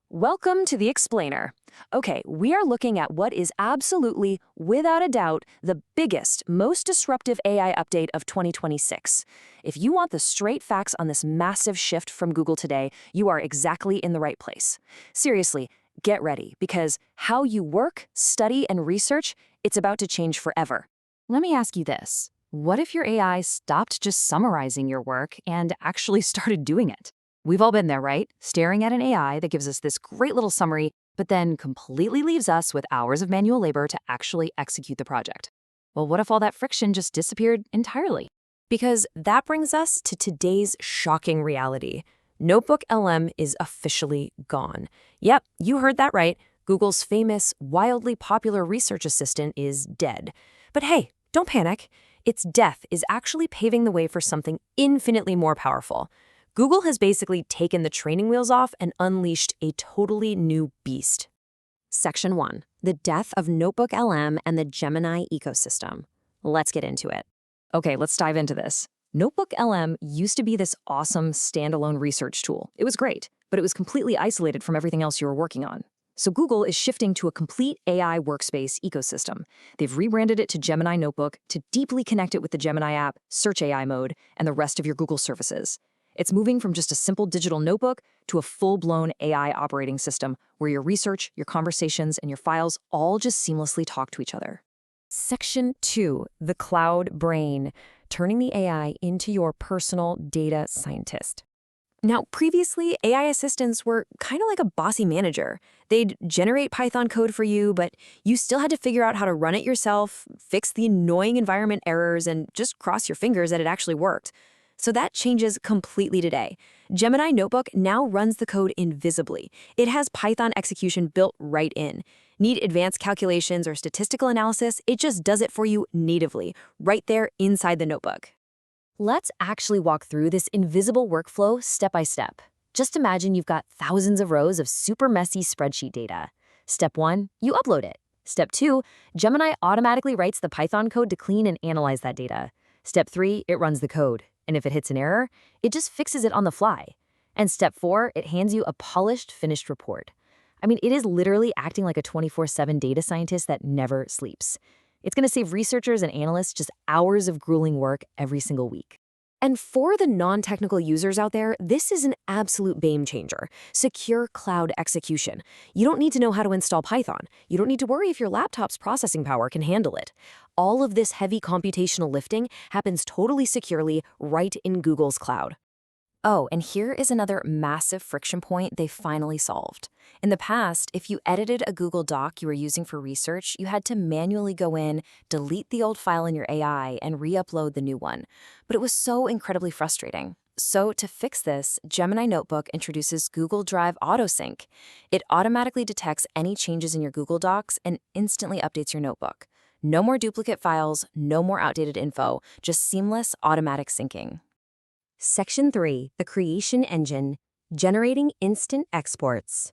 Welcome to the Explainer. Okay, we are looking at what is absolutely, without a doubt, the biggest, most disruptive AI update of 2026. If you want the straight facts on this massive shift from Google today, you are exactly in the right place. Seriously, get ready, because how you work, study, and research, it's about to change forever. Let me ask you this. What if your AI stopped just summarizing your work and actually started doing it? We've all been there, right? Staring at an AI that gives us this great little summary, but then completely leaves us with hours of manual labor to actually execute the project. Well, what if all that friction just disappeared entirely? Because that brings us to today's shocking reality. NotebookLM is officially gone. Yep, you heard that right. Google's famous, wildly popular research assistant is dead. But hey, don't panic. Its death is actually paving the way for something infinitely more powerful. Google has basically taken the training wheels off and unleashed a totally new beast. Section 1. The death of NotebookLM and the Gemini ecosystem. Let's get into it. Okay, let's dive into this. NotebookLM used to be this awesome standalone research tool. It was great, but it was completely isolated from everything else you were working on. So Google is shifting to a complete AI workspace ecosystem. They've rebranded it to Gemini Notebook to deeply connect it with the Gemini app, Search AI mode, and the rest of your Google services. It's moving from just a simple digital notebook to a full-blown AI operating system where your research, your conversations, and your files all just seamlessly talk to each other. Section 2, the cloud brain, turning the AI into your personal data scientist. Now, previously, AI assistants were kind of like a bossy manager. They'd generate Python code for you, but you still had to figure out how to run it yourself, fix the annoying environment errors, and just cross your fingers that it actually worked. So that changes completely today. Gemini Notebook now runs the code invisibly. It has Python execution built right in. Need advanced calculations or statistical analysis? It just does it for you natively, right there inside the notebook. Let's actually walk through this invisible workflow step by step. Just imagine you've got thousands of rows of super messy spreadsheet data. Step 1, you upload it. Step 2, Gemini automatically writes the Python code to clean and analyze that data. Step 3, it runs the code. And if it hits an error, it just fixes it on the fly. And step 4, it hands you a polished, finished report. I mean, it is literally acting like a 24/7 data scientist that never sleeps. It's going to save researchers and analysts just hours of grueling work every single week. And for the non-technical users out there, this is an absolute game changer. Secure cloud execution. You don't need to know how to install Python. You don't need to worry if your laptop's processing power can handle it. All of this heavy computational lifting happens totally securely right in Google's cloud. Oh, and here is another massive friction point they finally solved. In the past, if you edited a Google Doc you were using for research, you had to manually go in, delete the old file in your AI, and re-upload the new one. But it was so incredibly frustrating. So to fix this, Gemini Notebook introduces Google Drive AutoSync. It automatically detects any changes in your Google Docs and instantly updates your notebook. No more duplicate files, no more outdated info, just seamless automatic syncing. Section 3, the creation engine, generating instant exports.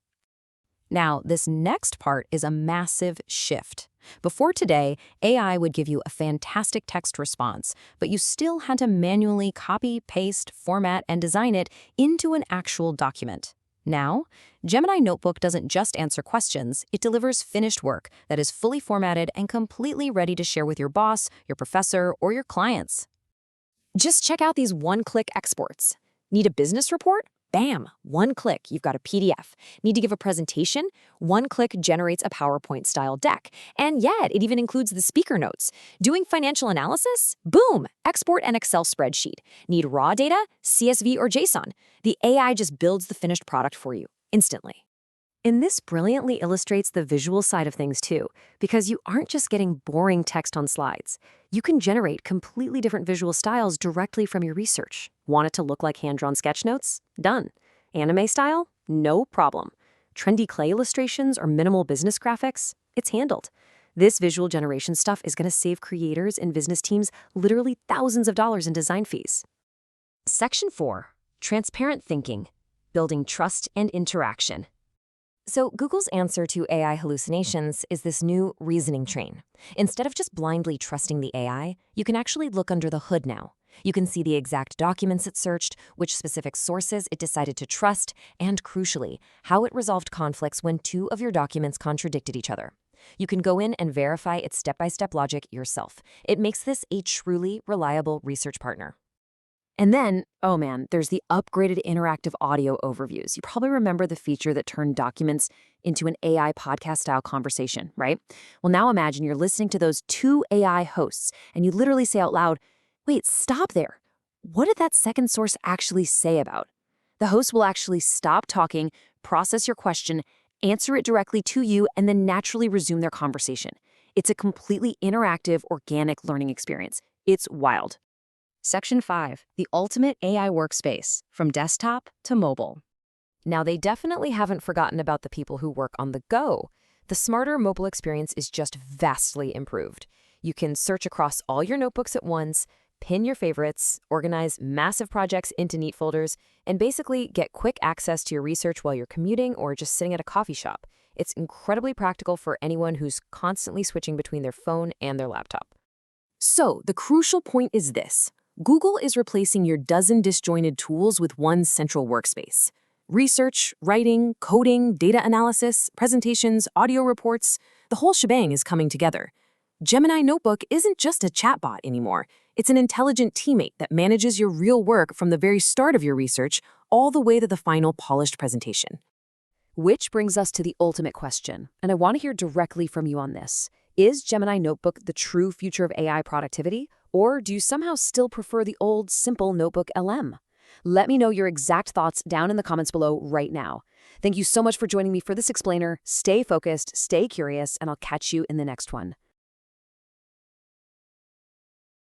Now, this next part is a massive shift. Before today, AI would give you a fantastic text response, but you still had to manually copy, paste, format, and design it into an actual document. Now, Gemini Notebook doesn't just answer questions, it delivers finished work that is fully formatted and completely ready to share with your boss, your professor, or your clients. Just check out these one-click exports. Need a business report? Bam! One click, you've got a PDF. Need to give a presentation? One click generates a PowerPoint-style deck. And yeah, it even includes the speaker notes. Doing financial analysis? Boom! Export an Excel spreadsheet. Need raw data? CSV or JSON. The AI just builds the finished product for you, instantly. And this brilliantly illustrates the visual side of things too, because you aren't just getting boring text on slides. You can generate completely different visual styles directly from your research. Want it to look like hand-drawn sketch notes? Done. Anime style? No problem. Trendy clay illustrations or minimal business graphics? It's handled. This visual generation stuff is going to save creators and business teams literally thousands of dollars in design fees. Section 4, transparent thinking, building trust and interaction. So Google's answer to AI hallucinations is this new reasoning train. Instead of just blindly trusting the AI, you can actually look under the hood now. You can see the exact documents it searched, which specific sources it decided to trust, and crucially, how it resolved conflicts when two of your documents contradicted each other. You can go in and verify its step-by-step logic yourself. It makes this a truly reliable research partner. And then, oh man, there's the upgraded interactive audio overviews. You probably remember the feature that turned documents into an AI podcast-style conversation, right? Well, now imagine you're listening to those two AI hosts, and you literally say out loud, wait, stop there. What did that second source actually say about? The host will actually stop talking, process your question, answer it directly to you, and then naturally resume their conversation. It's a completely interactive, organic learning experience. It's wild. Section 5, the ultimate AI workspace, from desktop to mobile. Now, they definitely haven't forgotten about the people who work on the go. The smarter mobile experience is just vastly improved. You can search across all your notebooks at once, pin your favorites, organize massive projects into neat folders, and basically get quick access to your research while you're commuting or just sitting at a coffee shop. It's incredibly practical for anyone who's constantly switching between their phone and their laptop. So, the crucial point is this. Google is replacing your dozen disjointed tools with one central workspace. Research, writing, coding, data analysis, presentations, audio reports, the whole shebang is coming together. Gemini Notebook isn't just a chatbot anymore. It's an intelligent teammate that manages your real work from the very start of your research all the way to the final polished presentation. Which brings us to the ultimate question, and I want to hear directly from you on this. Is Gemini Notebook the true future of AI productivity, or do you somehow still prefer the old, simple NotebookLM? Let me know your exact thoughts down in the comments below right now. Thank you so much for joining me for this explainer. Stay focused, stay curious, and I'll catch you in the next one.